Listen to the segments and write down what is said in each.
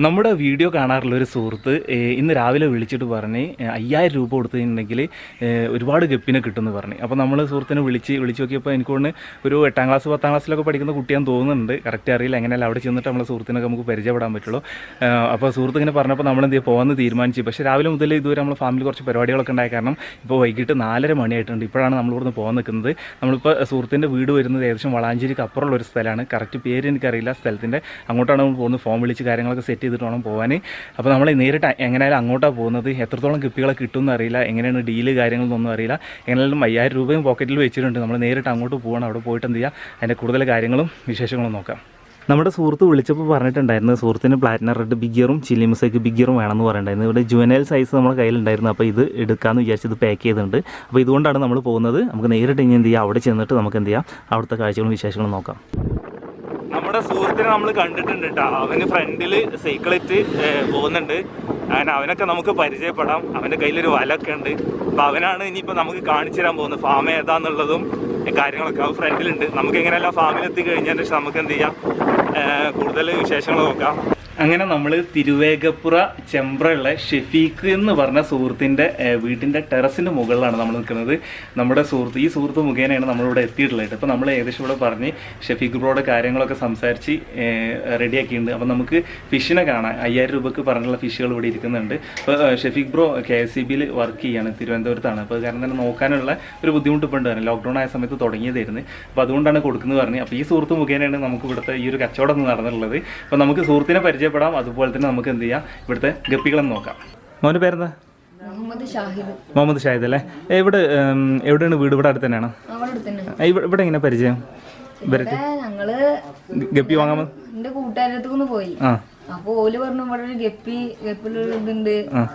നമ്മുടെ വീഡിയോ കാണാറുള്ള ഒരു സുഹൃത്ത് ഇന്ന് രാവിലെ വിളിച്ചിട്ട് പറഞ്ഞ് 5000 രൂപ കൊടുത്തിട്ടുണ്ടെങ്കിൽ ഒരുപാട് ഗപ്പിനെ കിട്ടുമെന്ന് പറഞ്ഞു. അപ്പോൾ നമ്മൾ സുഹൃത്തിനെ വിളിച്ച് നോക്കിയപ്പോൾ എനിക്ക് തോന്നുന്നു ഒരു 8ാം ക്ലാസ് 10ാം ക്ലാസ്സിലൊക്കെ പഠിക്കുന്ന കുട്ടിയാന്ന് തോന്നുന്നുണ്ട്. കറക്റ്റ് അറിയില്ല, എങ്ങനെയല്ല അവിടെ ചെന്നിട്ട് നമ്മളെ സുഹൃത്തിനൊക്കെ നമുക്ക് പരിചയപ്പെടാൻ പറ്റുള്ളൂ. അപ്പോൾ സുഹൃത്ത് ഇങ്ങനെ പറഞ്ഞപ്പോൾ നമ്മളെന്ത് പോകുമെന്ന് തീരുമാനിച്ചു. പക്ഷേ രാവിലെ മുതൽ ഇതുവരെ നമ്മൾ ഫാമിലി കുറച്ച് പരിപാടികളൊക്കെ ഉണ്ടായ കാരണം ഇപ്പോൾ വൈകിട്ട് 4:30 മണിയായിട്ടുണ്ട്. ഇപ്പോഴാണ് നമ്മളിവിടുന്ന് പോകാൻ നിൽക്കുന്നത്. നമ്മളിപ്പോൾ സുഹൃത്തിൻ്റെ വീട് വരുന്നത് ഏകദേശം വളാഞ്ചേരിക്ക് അപ്പുറമുള്ള ഒരു സ്ഥലമാണ്. കറക്റ്റ് പേര് എനിക്കറിയില്ല സ്ഥലത്തിൻ്റെ. അങ്ങോട്ടാണ് നമ്മൾ പോകുന്നത്. ഫോൺ വിളിച്ച് കാര്യങ്ങളൊക്കെ സെറ്റ് ചെയ്തിട്ട് വേണം പോകാൻ. അപ്പോൾ നമ്മൾ നേരിട്ട് എങ്ങനെയായാലും അങ്ങോട്ടാണ് പോകുന്നത്. എത്രത്തോളം ഗപ്പികളെ കിട്ടുമെന്ന് അറിയില്ല, എങ്ങനെയാണ് ഡീല് കാര്യങ്ങളൊന്നും അറിയില്ല. എങ്ങനെയാലും 5000 രൂപയും പോക്കറ്റിൽ വെച്ചിട്ടുണ്ട്. നമ്മൾ നേരിട്ട് അങ്ങോട്ട് പോകണം. അവിടെ പോയിട്ട് എന്ത് ചെയ്യുക, അതിൻ്റെ കൂടുതൽ കാര്യങ്ങളും വിശേഷങ്ങളും നോക്കാം. നമ്മുടെ സുഹൃത്ത് വിളിച്ചപ്പോൾ പറഞ്ഞിട്ടുണ്ടായിരുന്നു സുഹൃത്തിന് പ്ലാറ്റിനം റെഡ് ബിഗിയറും ചില്ലി മുസൈക്ക് ബിഗിയറും വേണമെന്ന് പറഞ്ഞിട്ടുണ്ടായിരുന്നു. ഇവിടെ ജുവനൈൽ സൈസ് നമ്മുടെ കയ്യിലുണ്ടായിരുന്നു. അപ്പോൾ ഇത് എടുക്കാമെന്ന് വിചാരിച്ചത് പാക്ക് ചെയ്തിട്ടുണ്ട്. അപ്പോൾ ഇതുകൊണ്ടാണ് നമ്മൾ പോകുന്നത്. നമുക്ക് നേരിട്ട് ഇനി എന്ത് ചെയ്യാം, അവിടെ ചെന്നിട്ട് നമുക്ക് എന്ത് ചെയ്യാം, അവിടുത്തെ കാഴ്ചകളും വിശേഷങ്ങളും നോക്കാം. നമ്മുടെ സുഹൃത്തിനെ നമ്മൾ കണ്ടിട്ടുണ്ട് കേട്ടോ. അവന് ഫ്രണ്ടിൽ സൈക്കിളിറ്റ് പോകുന്നുണ്ട്. അങ്ങനെ അവനൊക്കെ നമുക്ക് പരിചയപ്പെടാം. അവൻ്റെ കയ്യിലൊരു വലൊക്കെ ഉണ്ട്. അപ്പോൾ അവനാണ് ഇനിയിപ്പോൾ നമുക്ക് കാണിച്ചു തരാൻ പോകുന്നത് ഫാം ഏതാന്നുള്ളതും കാര്യങ്ങളൊക്കെ. അവൻ ഫ്രണ്ടിലുണ്ട്. നമുക്ക് എങ്ങനെയല്ല ഫാമിലെത്തി കഴിഞ്ഞതിന് ശേഷം നമുക്ക് എന്ത് ചെയ്യാം, കൂടുതൽ വിശേഷങ്ങൾ നോക്കാം. അങ്ങനെ നമ്മൾ തിരുവേഗപ്പുറ ചെമ്പ്രയുള്ള ഷെഫീഖ് എന്ന് പറഞ്ഞ സുഹൃത്തിൻ്റെ വീട്ടിൻ്റെ ടെറസിൻ്റെ മുകളിലാണ് നമ്മൾ നിൽക്കുന്നത്. നമ്മുടെ ഈ സുഹൃത്ത് മുഖേനയാണ് നമ്മളിവിടെ എത്തിയിട്ടുള്ളത്. ഇപ്പോൾ നമ്മൾ ഏകദേശം ഇവിടെ പറഞ്ഞ് ഷെഫീഖ് ബ്രോയുടെ കാര്യങ്ങളൊക്കെ സംസാരിച്ച് റെഡിയാക്കിയിട്ടുണ്ട്. അപ്പോൾ നമുക്ക് ഫിഷിനെ കാണാം. 5000 രൂപയ്ക്ക് പറഞ്ഞുള്ള ഫിഷുകൾ ഇവിടെ ഇരിക്കുന്നുണ്ട്. അപ്പോൾ ഷെഫീഖ് ബ്രോ KSEBയിൽ വർക്ക് ചെയ്യാണ്, തിരുവനന്തപുരത്താണ്. അപ്പോൾ കാരണം തന്നെ നോക്കാനുള്ള ഒരു ബുദ്ധിമുട്ട് ഇപ്പോൾ ഉണ്ട്. ലോക്ക്ഡൗൺ ആയ സമയത്ത് തുടങ്ങിയതായിരുന്നു. അപ്പോൾ അതുകൊണ്ടാണ് കൊടുക്കുന്നത് പറഞ്ഞ്. അപ്പോൾ ഈ സുഹൃത്ത് മുഖേനയാണ് നമുക്ക് ഇവിടുത്തെ ഈ ഒരു കച്ചവടം നടന്നിട്ടുള്ളത്. അപ്പോൾ നമുക്ക് സുഹൃത്തിനെ പരിചയപ്പെടാം. അതുപോലെ തന്നെ നമുക്ക് എന്ത് ചെയ്യാം, ഇവിടുത്തെ ഗപ്പികളെന്ന് നോക്കാം. മോൻ്റെ പേരെന്താ? മുഹമ്മദ് ഷാഹിദ് അല്ലേ? എവിടെയാണ് വീട്? ഇവിടെ അടുത്ത് തന്നെയാണ്. ഇവിടെ എങ്ങനെ പരിചയം? ഗപ്പി വാങ്ങാൻ എന്റെ കൂട്ടുകാരടുത്തൊന്ന് പോയി. അപ്പൊ ഓല് പറഞ്ഞു ഇവിടെ ഒരു ഗപ്പിലൊരു ഇതുണ്ട്,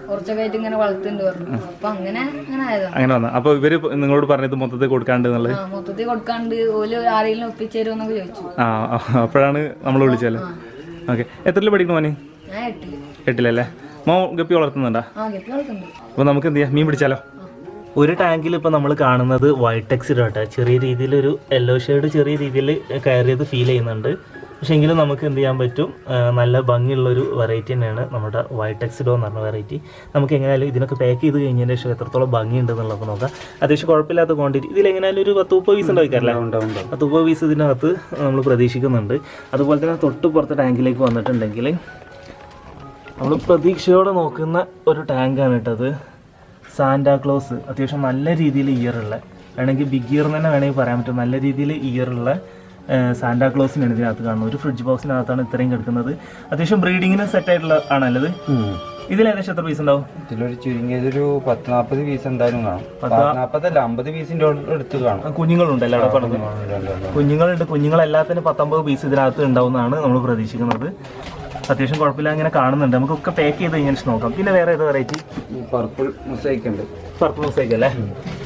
കുറച്ചൊക്കെ ആയിട്ട് ഇങ്ങനെ വളർത്തുന്നുണ്ട് പറഞ്ഞു. അപ്പൊ അങ്ങനെ ആയതാണ്. അങ്ങനെ വന്നു. അപ്പൊ ഇവര് നിങ്ങളോട് പറഞ്ഞത് മൊത്തത്തിൽ കൊടുക്കാണ്ട് മൊത്തത്തിൽ കൊടുക്കാണ്ട് ഓല് ആരെങ്കിലും ഒപ്പിച്ചേരുമെന്നൊക്കെ ചോദിച്ചു. അപ്പോഴാണ് നമ്മൾ വിളിച്ചല്ലേ. ഓക്കെ. എത്രയിൽ പഠിക്കുന്നു മോനെ? ഞാൻ 8-ലല്ലേ? ഗപ്പി വളർത്തുന്നുണ്ടോ? അപ്പോൾ നമുക്ക് എന്ത് ചെയ്യാം, മീൻ പിടിച്ചാലോ? ഒരു ടാങ്കിൽ ഇപ്പോൾ നമ്മൾ കാണുന്നത് വൈറ്റ് ടെക്സിഡാട്ടെ. ചെറിയ രീതിയിലൊരു യെല്ലോ ഷെയ്ഡ് ചെറിയ രീതിയിൽ കയറിയത് ഫീൽ ചെയ്യുന്നുണ്ട്. പക്ഷേ എങ്കിലും നമുക്ക് എന്ത് ചെയ്യാൻ പറ്റും, നല്ല ഭംഗിയുള്ളൊരു വെറൈറ്റി തന്നെയാണ് നമ്മുടെ വൈറ്റ് ടെക്സിഡോ എന്ന് പറഞ്ഞ വെറൈറ്റി. നമുക്ക് എങ്ങനെയായാലും ഇതിനൊക്കെ പാക്ക് ചെയ്ത് കഴിഞ്ഞതിന് ശേഷം എത്രത്തോളം ഭംഗിയുണ്ട് എന്നുള്ളത് നോക്കാം. അത്യാവശ്യം കുഴപ്പമില്ലാത്ത ക്വാണ്ടിറ്റി. ഇതിലെങ്ങനെയാലും ഒരു 10-30 പീസ് ഉണ്ടാവിക്കാറില്ല. 10-30 പീസ് ഇതിനകത്ത് നമ്മൾ പ്രതീക്ഷിക്കുന്നുണ്ട്. അതുപോലെ തന്നെ തൊട്ട് പുറത്തെ ടാങ്കിലേക്ക് വന്നിട്ടുണ്ടെങ്കിൽ നമ്മൾ പ്രതീക്ഷയോടെ നോക്കുന്ന ഒരു ടാങ്കാണ് കേട്ടത്. സാന്റാക്ലോസ്. അത്യാവശ്യം നല്ല രീതിയിൽ ഇയറുള്ള, വേണമെങ്കിൽ ബിഗ് ഇയർ തന്നെ വേണമെങ്കിൽ പറയാൻ പറ്റും. നല്ല രീതിയിൽ ഇയറുള്ള സാന്റാക്ലോസിനാണ് ഇതിനകത്ത് കാണുന്നത്. ഒരു ഫ്രിഡ്ജ് ബോക്സിനകത്താണ് ഇത്രയും കിടക്കുന്നത്. അത്യാവശ്യം ബ്രീഡിങ്ങിന് സെറ്റ് ആയിട്ടുള്ള ആണല്ലത്. ഇതിൽ ഏകദേശം എത്ര പീസ് ഉണ്ടാവും? ഇതിലൊരു ചുരുങ്ങിയതൊരു 10-40 പീസ് എന്തായാലും കാണും. 40 അല്ല 50 പീസിന്റെ അടുത്ത് കാണും. കുഞ്ഞുങ്ങളുണ്ടല്ലോ അവിടെ പറഞ്ഞത്. കുഞ്ഞുങ്ങളുണ്ട്. കുഞ്ഞുങ്ങളെല്ലാത്തിനും 10-50 പീസ് ഇതിനകത്ത് ഉണ്ടാവുന്നതാണ് നമ്മൾ പ്രതീക്ഷിക്കുന്നത്. അത്യാവശ്യം കുഴപ്പമില്ല, അങ്ങനെ കാണുന്നുണ്ട്. നമുക്കൊക്കെ പാക്ക് ചെയ്ത് കഴിഞ്ഞാൽ നോക്കാം. പിന്നെ വേറെ ഏത് വെറൈറ്റി? പർപ്പിൾ മുസൈക്ക് ഉണ്ട്. പർപ്പിൾ മുസൈക്ക് അല്ലേ?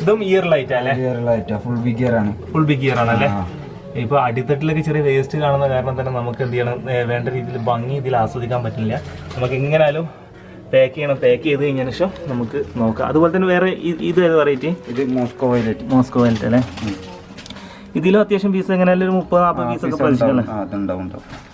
ഇതും ഇയർ ലൈറ്റ് അല്ലേ? Ear light full big ear ആണ്. ഫുൾ ബിഗ് ഇയർ ആണല്ലേ? ഇപ്പോൾ അടിത്തട്ടിലൊക്കെ ചെറിയ വേസ്റ്റ് കാണുന്ന കാരണം തന്നെ നമുക്ക് എന്ത് ചെയ്യണം, വേണ്ട രീതിയിൽ ഭംഗി ഇതിൽ ആസ്വദിക്കാൻ പറ്റില്ല. നമുക്ക് എങ്ങനെയാലും പാക്ക് ചെയ്യണം. പാക്ക് ചെയ്ത് കഴിഞ്ഞതിന് ശേഷം നമുക്ക് നോക്കാം. അതുപോലെ തന്നെ വേറെ ഇത് ഏത് വെറൈറ്റി? ഇത് മോസ്കോ വയലറ്റ് അല്ലേ? ഇതിലും അത്യാവശ്യം പീസ് എങ്ങനെയാലും ഒരു 30-40 പീസൊക്കെ പ്രതീക്ഷിക്കണേ.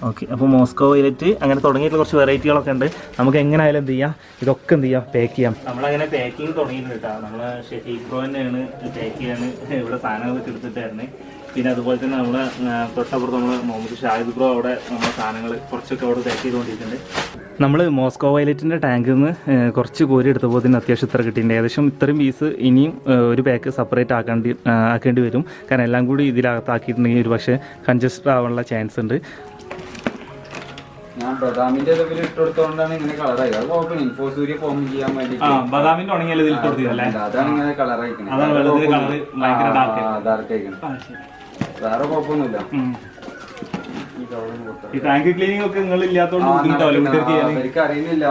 ഓക്കെ. അപ്പോൾ മോസ്കോ വയലറ്റ് അങ്ങനെ തുടങ്ങിയിട്ടുള്ള കുറച്ച് വെറൈറ്റികളൊക്കെ ഉണ്ട്. നമുക്ക് എങ്ങനെയായാലും എന്ത് ചെയ്യാം, ഇതൊക്കെ എന്ത് ചെയ്യാം, പാക്ക് ചെയ്യാം. നമ്മളങ്ങനെ പാക്കിങ് തുടങ്ങിയിട്ട് കേട്ടോ. നമ്മൾ ഷെഫീഖ് ബ്രോ തന്നെയാണ് പാക്ക് ചെയ്യാണ് ഇവിടെ സാധനങ്ങളൊക്കെ എടുത്തിട്ടായിരുന്നു. പിന്നെ അതുപോലെ തന്നെ നമ്മളെ തൊട്ടപ്പുറത്ത് നമ്മൾ മുഹമ്മദ് ഷാഹിദ് ബ്രോ അവിടെ നമ്മുടെ സാധനങ്ങൾ കുറച്ചൊക്കെ അവിടെ പാക്ക് ചെയ്തുകൊണ്ടിരിക്കുന്നുണ്ട്. നമ്മൾ മോസ്കോ വയലറ്റിൻ്റെ ടാങ്കിൽ നിന്ന് കുറച്ച് കോരി എടുത്തപ്പോൾ തന്നെ അത്യാവശ്യം ഇത്ര കിട്ടിയിട്ടുണ്ട്. ഏകദേശം ഇത്രയും പീസ് ഇനിയും ഒരു പാക്ക് സെപ്പറേറ്റ് ആക്കേണ്ടി വരും. കാരണം എല്ലാം കൂടി ഇതിനകത്താക്കിയിട്ടുണ്ടെങ്കിൽ ഒരു പക്ഷേ കൺജസ്റ്റ് ആവാനുള്ള ചാൻസ് ഉണ്ട്. ഞാൻ ബദാമിന്റെ ഇട്ടെടുത്തോണ്ടാണ് ഇങ്ങനെ കളറായി. അത് കുഴപ്പമില്ല. ഇൻഫോസൂര്യ ഫോം ചെയ്യാൻ വേണ്ടി ബദാമിന്റെ ഉണങ്ങിയാൽ ഇതിൽ കൊടുത്തില്ലേ? അതാണ് ഇങ്ങനെ കളറായിക്കുന്നത്. ഡാർക്ക് ആയിക്കണം. വേറെ കുഴപ്പമൊന്നുമില്ല. ഈ ടാങ്ക് ക്ലീനിങ് ഒക്കെ നിങ്ങൾ ഇല്ലാത്തതുകൊണ്ട് ബുദ്ധിമുട്ടാവില്ല. എനിക്ക് അറിയുന്നില്ല.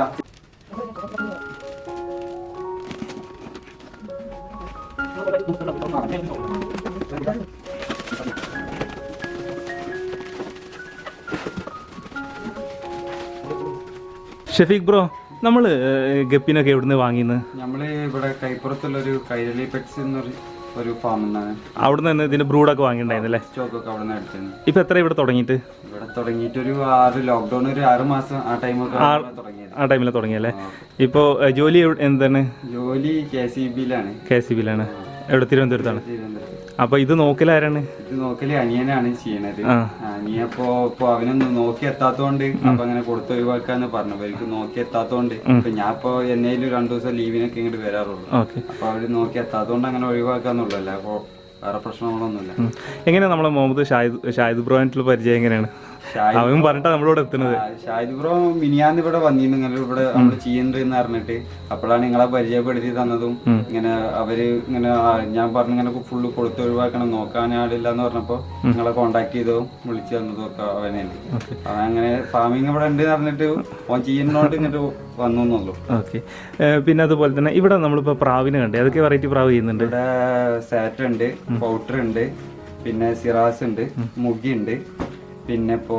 ഷെഫീഖ് ബ്രോ, നമ്മള് ഗപ്പിനൊക്കെ എവിടുന്ന് വാങ്ങിയെന്ന്? നമ്മള് ഇവിടെ കൈപ്പുറത്തുള്ളൊരു കൈരളി പെറ്റ്സ് എന്നൊരു ഒരു ഫാമിൽ നിന്നാണ്. അവിടെ നിന്ന് ഇതിന്റെ ബ്രൂഡൊക്കെ വാങ്ങിയിട്ടുണ്ടായിരുന്നല്ലേ? സ്റ്റോക്കൊക്കെ അവിടെ നിന്ന് അടിച്ചത്. ഇപ്പൊ എത്ര ഇവിടെ തുടങ്ങിയിട്ട്? ഇവിടെ തുടങ്ങിയിട്ട് ഒരു 6 ലോക്ക്ഡൌൺ ഒരു 6 മാസം ആ ടൈമൊക്കെ തുടങ്ങിയത്. ആ ടൈമിൽ തുടങ്ങിയല്ലേ? ഇപ്പോ ജോലി എന്താണ്? ജോലി KCB-ലാണ്. KCB-ലാണ്. എവിടെ? തിരുവനന്തപുരത്താണ്. അപ്പൊ ഇത് നോക്കലാരാണ്? ഇത് നോക്കല് അനിയനാണ് ചെയ്യണത്. അനിയപ്പോ അവനൊന്നും നോക്കി എത്താത്തോണ്ട് അപ്പൊ അങ്ങനെ കൊടുത്ത് ഒഴിവാക്കാന്ന് പറഞ്ഞു. അവർക്ക് നോക്കി എത്താത്തോണ്ട് ഇപ്പൊ ഞാൻ ഇപ്പൊ എന്നേലും 2 ദിവസം ലീവിനൊക്കെ ഇങ്ങോട്ട് വരാറുള്ളൂ. അപ്പൊ അവര് നോക്കി എത്താത്തോണ്ട് അങ്ങനെ ഒഴിവാക്കാന്നുള്ളല്ല. അപ്പൊ വേറെ പ്രശ്നങ്ങളൊന്നുമില്ല. എങ്ങനെയാ നമ്മളെ മുഹമ്മദ് ഷാഹിദ് ബ്രോനായിട്ടുള്ള പരിചയം എങ്ങനെയാണ്? അവൻ പറഞ്ഞിട്ടാ നമ്മളോട് എത്തുന്നത്. ഷാഹിദ് ബ്രോ മിനിയാന്ന് ഇവിടെ വന്നിരുന്നു, ഇങ്ങനെ ഇവിടെ നമ്മള് ചെയ്യുന്നുണ്ട് എന്ന് പറഞ്ഞിട്ട്. അപ്പോഴാണ് നിങ്ങളെ പരിചയപ്പെടുത്തി തന്നതും. ഇങ്ങനെ അവര് ഇങ്ങനെ ഞാൻ പറഞ്ഞു ഇങ്ങനെ ഫുള്ള് കൊടുത്ത് ഒഴിവാക്കണം, നോക്കാൻ ആളില്ല എന്ന് പറഞ്ഞപ്പോ നിങ്ങളെ കോണ്ടാക്ട് ചെയ്തതും വിളിച്ചു തന്നതും ഒക്കെ അവനാണ്. അവൻ അങ്ങനെ ഫാമിങ് ഇവിടെ ഉണ്ട് പറഞ്ഞിട്ട് ഓൻ ചെയ്യുന്നോണ്ട് ഇങ്ങോട്ട് വന്നു എന്നുള്ളൂ. ഓക്കെ. പിന്നെ അതുപോലെ തന്നെ ഇവിടെ നമ്മളിപ്പോ പ്രാവിനെ കണ്ടേ, അതൊക്കെ വെറൈറ്റി പ്രാവ് ചെയ്യുന്നുണ്ട്. ഇവിടെ സാറ്റ് ഉണ്ട്, പൗട്ടർ ഉണ്ട്, പിന്നെ സിറാസ് ഉണ്ട്, മുഗി ഉണ്ട്, പിന്നെ ഇപ്പോ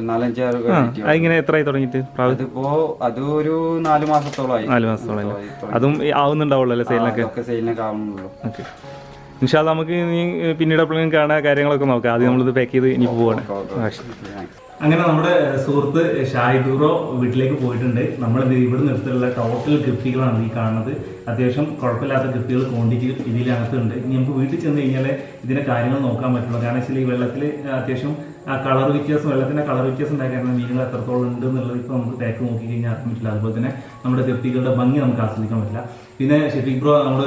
4-5 ഇങ്ങനെ എത്രയായി തുടങ്ങിയിട്ട്? അതിപ്പോ അത് ഒരു 4 മാസത്തോളമായി. 4 മാസത്തോളം. അതും ആവുന്നുണ്ടാവുള്ളൂ അല്ലേ? സെയിലിനൊക്കെ ആവുന്നുള്ളൂ. ഓക്കെ. ഇൻഷാ അല്ലാ നമുക്ക് ഇനി പിന്നീട് എപ്പോഴും കാണാൻ കാര്യങ്ങളൊക്കെ നോക്കാം. ആദ്യം നമ്മളിത് പാക്ക് ചെയ്ത് ഇനി പോവാണ്. അങ്ങനെ നമ്മുടെ സുഹൃത്ത് ഷാഹിദ് ബ്രോ വീട്ടിലേക്ക് പോയിട്ടുണ്ട്. നമ്മൾ ഇവിടെ നിർത്തിയുള്ള ടോട്ടൽ ഗപ്പികളാണ് ഈ കാണുന്നത്. അത്യാവശ്യം കുഴപ്പമില്ലാത്ത ഗപ്പികൾ ക്വാണ്ടിറ്റി ഇതിനകത്തുണ്ട്. ഇനി നമുക്ക് വീട്ടിൽ ചെന്ന് കഴിഞ്ഞാൽ ഇതിൻ്റെ കാര്യങ്ങൾ നോക്കാൻ പറ്റുള്ളൂ. കാരണം വെച്ചാൽ ഈ വെള്ളത്തിൽ അത്യാവശ്യം ആ കളർ വ്യത്യാസം, വെള്ളത്തിൻ്റെ കളർ വ്യത്യാസം ഉണ്ടായ കാരണം മീനുകൾ എത്രത്തോളം ഉണ്ട് എന്നുള്ളത് ഇപ്പോൾ നമുക്ക് പാക്ക് നോക്കി കഴിഞ്ഞാൽ അറിയാൻ പറ്റില്ല. അതുപോലെ തന്നെ നമ്മുടെ ഗപ്പികളുടെ ഭംഗി നമുക്ക് ആസ്വദിക്കാൻ പറ്റില്ല. പിന്നെ ഷെഫീഖ് ബ്രോ നമ്മൾ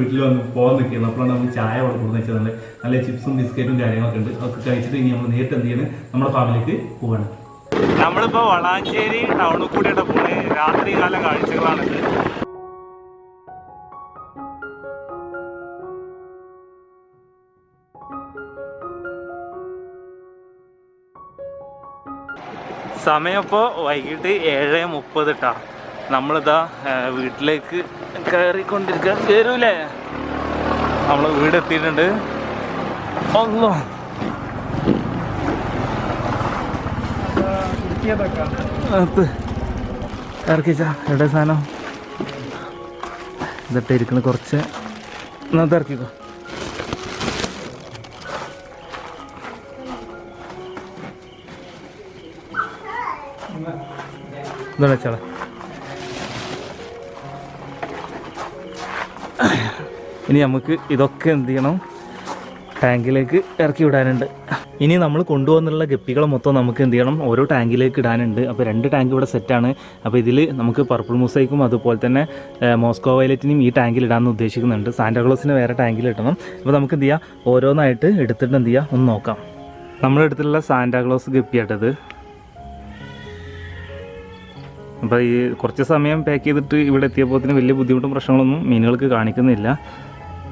വീട്ടിൽ വന്ന് പോകാൻ നിൽക്കുന്നത്. അപ്പോഴാണ് നമ്മൾ ചായ അവിടെ കൊടുന്ന് വെച്ചതുണ്ട്. നല്ല ചിപ്സും ബിസ്ക്കറ്റും കാര്യങ്ങളൊക്കെ ഉണ്ട്. അതൊക്കെ കഴിച്ചിട്ട് ഇനി നമ്മൾ നേരിട്ട് എന്ത് ചെയ്യണം, നമ്മുടെ ഫാമിലിക്ക് പോവാണ്. നമ്മളിപ്പോൾ വളാഞ്ചേരി ടൗണിൽ കൂടിയിട്ട് പോണേ. രാത്രി കാല കാഴ്ചകളാണിത്. സമയം ഇപ്പോൾ വൈകിട്ട് 7:30 ട്ടാ. നമ്മളിതാ വീട്ടിലേക്ക് കയറിക്കൊണ്ടിരിക്കുക. കയറൂലേ? നമ്മൾ വീടെത്തിയിട്ടുണ്ട്. ഒന്നോ ഇറക്കിച്ചാ എവിടെ സാധനം ഇതൊക്കെ ഇരിക്കണ കുറച്ച് ഇന്നത്തെ ഇറക്കിക്കോ. ഇതാ വെച്ചാളെ. ഇനി നമുക്ക് ഇതൊക്കെ എന്ത് ചെയ്യണം, ടാങ്കിലേക്ക് ഇറക്കി വിടാനുണ്ട്. ഇനി നമ്മൾ കൊണ്ടുവന്നുള്ള ഗപ്പികളെ മൊത്തം നമുക്ക് എന്ത് ചെയ്യണം, ഓരോ ടാങ്കിലേക്ക് ഇടാനുണ്ട്. അപ്പോൾ 2 ടാങ്ക് ഇവിടെ സെറ്റാണ്. അപ്പോൾ ഇതിൽ നമുക്ക് പർപ്പിൾ മൂസൈക്കും അതുപോലെ തന്നെ മോസ്കോ വയലറ്റിനും ഈ ടാങ്കിൽ ഇടാമെന്ന് ഉദ്ദേശിക്കുന്നുണ്ട്. സാന്റാക്ലോസിന് വേറെ ടാങ്കിൽ ഇടണം. അപ്പോൾ നമുക്ക് എന്ത് ചെയ്യാം, ഓരോന്നായിട്ട് എടുത്തിട്ട് എന്ത് ചെയ്യാം ഒന്ന് നോക്കാം. നമ്മളെടുത്തിട്ടുള്ള സാന്റാക്ലോസ് ഗപ്പിയാട്ടത്. അപ്പോൾ ഈ കുറച്ച് സമയം പാക്ക് ചെയ്തിട്ട് ഇവിടെ എത്തിയപ്പോൾ വലിയ ബുദ്ധിമുട്ടും പ്രശ്നങ്ങളൊന്നും മീനുകൾക്ക് കാണിക്കുന്നില്ല.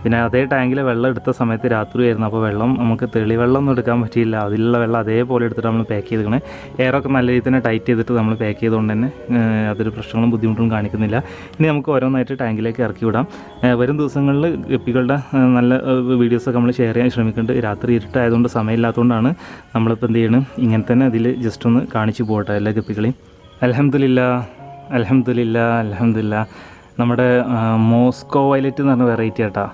പിന്നെ അതേ ടാങ്കിൽ വെള്ളം എടുത്ത സമയത്ത് രാത്രിയായിരുന്നു. അപ്പോൾ വെള്ളം നമുക്ക് തെളിവെള്ളം ഒന്നും എടുക്കാൻ പറ്റിയില്ല. അതിലുള്ള വെള്ളം അതേപോലെ എടുത്തിട്ട് നമ്മൾ പാക്ക് ചെയ്തിരിക്കണേ. എയറൊക്കെ നല്ല രീതിയിൽ തന്നെ ടൈറ്റ് ചെയ്തിട്ട് നമ്മൾ പാക്ക് ചെയ്തുകൊണ്ട് തന്നെ അതൊരു പ്രശ്നങ്ങളും ബുദ്ധിമുട്ടും കാണിക്കുന്നില്ല. ഇനി നമുക്ക് ഓരോന്നായിട്ട് ടാങ്കിലേക്ക് ഇറക്കി വിടാം. വരും ദിവസങ്ങളിൽ ഗപ്പികളുടെ നല്ല വീഡിയോസൊക്കെ നമ്മൾ ഷെയർ ചെയ്യാൻ ശ്രമിക്കുന്നുണ്ട്. രാത്രി ഇരുട്ടായതുകൊണ്ട് സമയമില്ലാത്തതുകൊണ്ടാണ് നമ്മളിപ്പോൾ എന്ത് ചെയ്യണം, ഇങ്ങനെ തന്നെ ഇതിൽ ജസ്റ്റ് ഒന്ന് കാണിച്ചു പോകട്ടെ എല്ലാ ഗപ്പികളെയും. അൽഹംദുലില്ലാ അൽഹംദുലില്ലാ അൽഹംദുലില്ലാ. നമ്മുടെ മോസ്കോ വയലറ്റ് എന്ന് പറഞ്ഞ വെറൈറ്റി ആട്ടാ.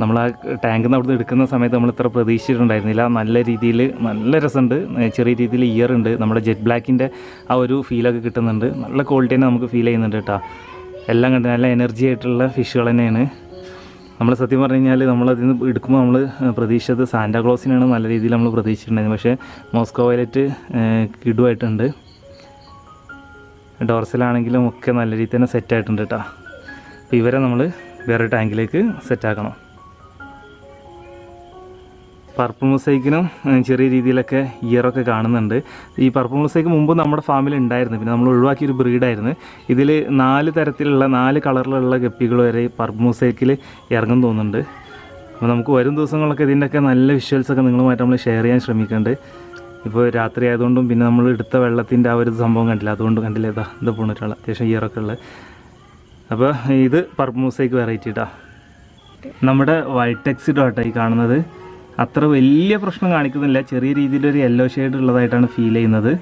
നമ്മൾ ആ ടാങ്കിൽ നിന്ന് അവിടുന്ന് എടുക്കുന്ന സമയത്ത് നമ്മൾ ഇത്ര പ്രതീക്ഷിച്ചിട്ടുണ്ടായിരുന്നില്ല. നല്ല രീതിയിൽ നല്ല രസമുണ്ട്. ചെറിയ രീതിയിൽ ഇയർ ഉണ്ട്. നമ്മുടെ ജെറ്റ് ബ്ലാക്കിൻ്റെ ആ ഒരു ഫീലൊക്കെ കിട്ടുന്നുണ്ട്. നല്ല ക്വാളിറ്റി തന്നെ നമുക്ക് ഫീൽ ചെയ്യുന്നുണ്ട് കേട്ടോ. എല്ലാം കണ്ട് നല്ല എനർജി ആയിട്ടുള്ള ഫിഷുകൾ തന്നെയാണ്. നമ്മൾ സത്യം പറഞ്ഞു കഴിഞ്ഞാൽ നമ്മളതിൽ നിന്ന് എടുക്കുമ്പോൾ നമ്മൾ പ്രതീക്ഷിച്ചത് സാന്റാക്ലോസിനാണ് നല്ല രീതിയിൽ നമ്മൾ പ്രതീക്ഷിച്ചിട്ടുണ്ടായിരുന്നു. പക്ഷേ മോസ്കോ വയലറ്റ് കിടുവായിട്ടുണ്ട്. ഡോർസലാണെങ്കിലും ഒക്കെ നല്ല രീതിയിൽ തന്നെ സെറ്റായിട്ടുണ്ട് കേട്ടോ. അപ്പോൾ ഇവരെ നമ്മൾ വേറെ ടാങ്കിലേക്ക് സെറ്റാക്കണം. പർപ്പിൾ മൂസൈക്കിനും ചെറിയ രീതിയിലൊക്കെ ഇയറൊക്കെ കാണുന്നുണ്ട്. ഈ പർപ്പിൾ മൂസൈക്ക് മുമ്പ് നമ്മുടെ ഫാമിൽ ഉണ്ടായിരുന്നു. പിന്നെ നമ്മൾ ഒഴിവാക്കിയൊരു ബ്രീഡായിരുന്നു. ഇതിൽ 4 തരത്തിലുള്ള 4 കളറിലുള്ള ഗപ്പികൾ വരെ പർപ്പിൾ മൂസൈക്കിൽ ഇറങ്ങും തോന്നുന്നുണ്ട്. അപ്പോൾ നമുക്ക് വരും ദിവസങ്ങളൊക്കെ ഇതിൻ്റെയൊക്കെ നല്ല വിഷ്വൽസൊക്കെ നിങ്ങളുമായിട്ട് നമ്മൾ ഷെയർ ചെയ്യാൻ ശ്രമിക്കുന്നുണ്ട്. ഇപ്പോൾ രാത്രി ആയതുകൊണ്ടും പിന്നെ നമ്മൾ എടുത്ത വെള്ളത്തിൻ്റെ ആ ഒരു സംഭവം കണ്ടില്ല, അതുകൊണ്ട് കണ്ടില്ല. ഇതാ പോണിട്ടുള്ള അത്യാവശ്യം ഇയറൊക്കെ ഉള്ളത്. അപ്പോൾ ഇത് പർപ്പിൾ മൂസൈക്ക് വെറൈറ്റി ഇട്ടാ. നമ്മുടെ വൈറ്റ് ടെക്സിഡോ ആട്ടോ ഈ കാണുന്നത്. അത്ര വലിയ പ്രശ്നം കാണിക്കുന്നില്ല. ചെറിയ രീതിയിലൊരു യെല്ലോ ഷെയ്ഡ് ഉള്ളതായിട്ടാണ് ഫീൽ ചെയ്യുന്നത്.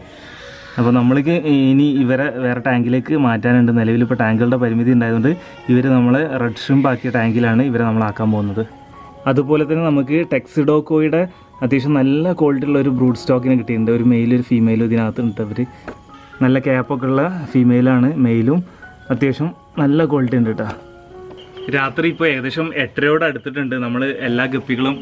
അപ്പോൾ നമ്മൾക്ക് ഇനി ഇവരെ വേറെ ടാങ്കിലേക്ക് മാറ്റാനുണ്ട്. നിലവിലിപ്പോൾ ടാങ്കുകളുടെ പരിമിതി ഉണ്ടായതുകൊണ്ട് ഇവർ നമ്മൾ റെഡ് ഷ്രിംപ് ആക്കിയ ടാങ്കിലാണ് ഇവരെ നമ്മളാക്കാൻ പോകുന്നത്. അതുപോലെ തന്നെ നമുക്ക് ടെക്സിഡോക്കോയുടെ അത്യാവശ്യം നല്ല ക്വാളിറ്റി ഉള്ള ഒരു ബ്രൂഡ് സ്റ്റോക്കിനെ കിട്ടിയിട്ടുണ്ട്. ഒരു മെയിലും ഒരു ഫീമെയിലും ഇതിനകത്തുണ്ട്. അവർ നല്ല ക്യാപ്പൊക്കെ ഉള്ള ഫീമെയിലാണ്, മെയിലും അത്യാവശ്യം നല്ല ക്വാളിറ്റി ഉണ്ട് കേട്ടോ. രാത്രി ഇപ്പോൾ ഏകദേശം 8:30 അടുത്തിട്ടുണ്ട്. നമ്മൾ എല്ലാ ഗപ്പികളും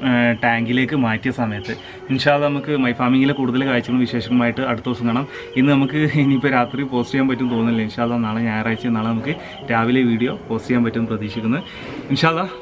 ടാങ്കിലേക്ക് മാറ്റിയ സമയത്ത്. ഇൻഷാ അല്ലാഹ് നമുക്ക് മൈ ഫാമിങ്ങിലെ കൂടുതൽ കാഴ്ചകളും വിശേഷങ്ങളുമായിട്ട് അടുത്ത ദിവസം കാണാം. ഇന്ന് നമുക്ക് ഇനിയിപ്പോൾ രാത്രി പോസ്റ്റ് ചെയ്യാൻ പറ്റും തോന്നുന്നില്ല. ഇൻഷാ അല്ലാഹ് നാളെ ഞായറാഴ്ച, നാളെ നമുക്ക് രാവിലെ വീഡിയോ പോസ്റ്റ് ചെയ്യാൻ പറ്റും പ്രതീക്ഷിക്കുന്നു. ഇൻഷാ അല്ലാഹ്